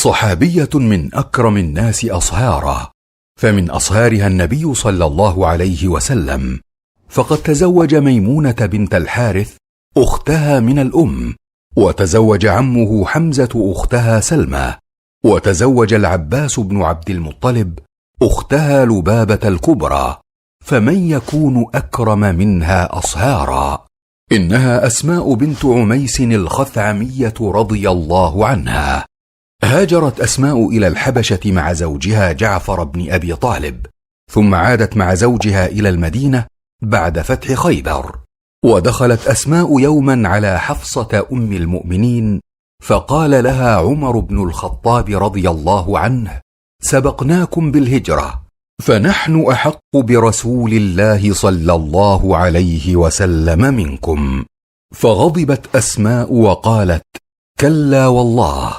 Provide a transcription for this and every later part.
صحابية من أكرم الناس أصهارا، فمن أصهارها النبي صلى الله عليه وسلم، فقد تزوج ميمونة بنت الحارث أختها من الأم، وتزوج عمه حمزة أختها سلمى، وتزوج العباس بن عبد المطلب أختها لبابة الكبرى، فمن يكون أكرم منها أصهارا؟ إنها أسماء بنت عميس الخثعمية رضي الله عنها. هاجرت أسماء إلى الحبشة مع زوجها جعفر بن أبي طالب، ثم عادت مع زوجها إلى المدينة بعد فتح خيبر. ودخلت أسماء يوما على حفصة أم المؤمنين، فقال لها عمر بن الخطاب رضي الله عنه: سبقناكم بالهجرة، فنحن أحق برسول الله صلى الله عليه وسلم منكم. فغضبت أسماء وقالت: كلا والله،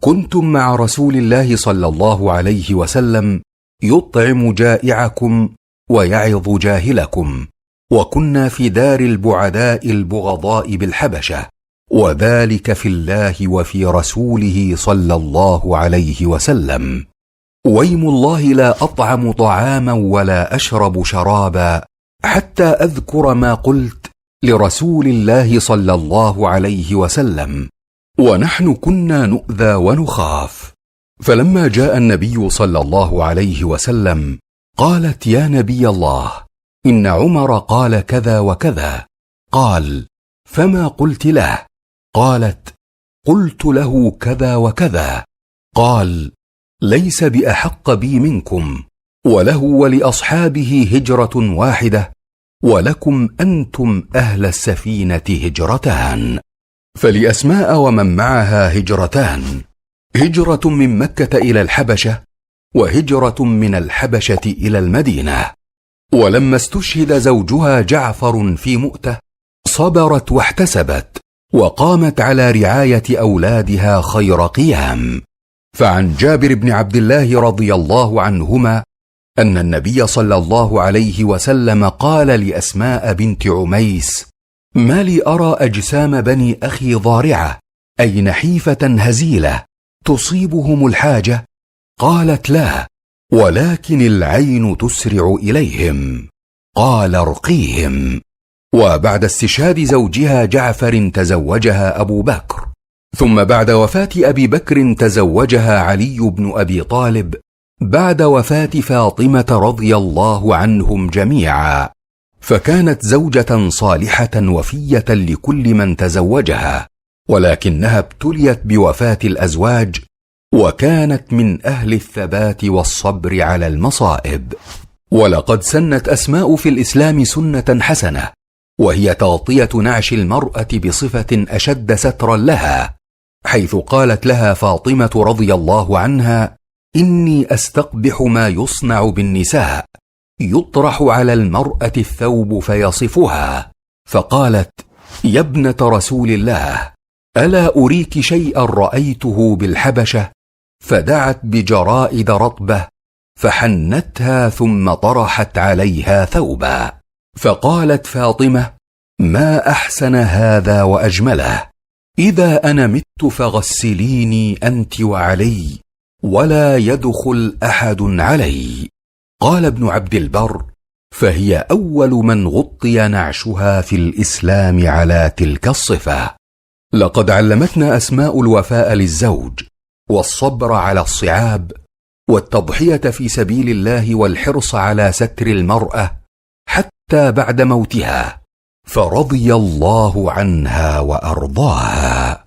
كنتم مع رسول الله صلى الله عليه وسلم يطعم جائعكم ويعظ جاهلكم، وكنا في دار البعداء البغضاء بالحبشة، وذلك في الله وفي رسوله صلى الله عليه وسلم. ويم الله لا أطعم طعاما ولا أشرب شرابا حتى أذكر ما قلت لرسول الله صلى الله عليه وسلم، ونحن كنا نؤذى ونخاف. فلما جاء النبي صلى الله عليه وسلم قالت: يا نبي الله، إن عمر قال كذا وكذا. قال: فما قلت له؟ قالت: قلت له كذا وكذا. قال: ليس بأحق بي منكم، وله ولأصحابه هجرة واحدة، ولكم أنتم أهل السفينة هجرتان. فلأسماء ومن معها هجرتان: هجرة من مكة إلى الحبشة، وهجرة من الحبشة إلى المدينة. ولما استشهد زوجها جعفر في مؤتة صبرت واحتسبت، وقامت على رعاية أولادها خير قيام. فعن جابر بن عبد الله رضي الله عنهما أن النبي صلى الله عليه وسلم قال لأسماء بنت عميس: ما لي أرى أجسام بني أخي ضارعة، أي نحيفة هزيلة تصيبهم الحاجة؟ قالت: لا، ولكن العين تسرع إليهم. قال: ارقيهم. وبعد استشهاد زوجها جعفر تزوجها أبو بكر، ثم بعد وفاة أبي بكر تزوجها علي بن أبي طالب، بعد وفاة فاطمة رضي الله عنهم جميعا، فكانت زوجة صالحة وفية لكل من تزوجها، ولكنها ابتليت بوفاة الأزواج، وكانت من أهل الثبات والصبر على المصائب. ولقد سنت أسماء في الإسلام سنة حسنة، وهي تغطية نعش المرأة بصفة أشد سترا لها، حيث قالت لها فاطمة رضي الله عنها: إني أستقبح ما يصنع بالنساء، يطرح على المرأة الثوب فيصفها. فقالت: يا ابنة رسول الله، ألا أريك شيئا رأيته بالحبشة؟ فدعت بجرائد رطبة فحنتها ثم طرحت عليها ثوبا. فقالت فاطمة: ما أحسن هذا وأجمله، إذا أنا مت فغسليني أنت وعلي، ولا يدخل أحد علي. قال ابن عبد البر: فهي أول من غطي نعشها في الإسلام على تلك الصفة. لقد علمتنا أسماء الوفاء للزوج، والصبر على الصعاب، والتضحية في سبيل الله، والحرص على ستر المرأة حتى بعد موتها، فرضي الله عنها وأرضاها.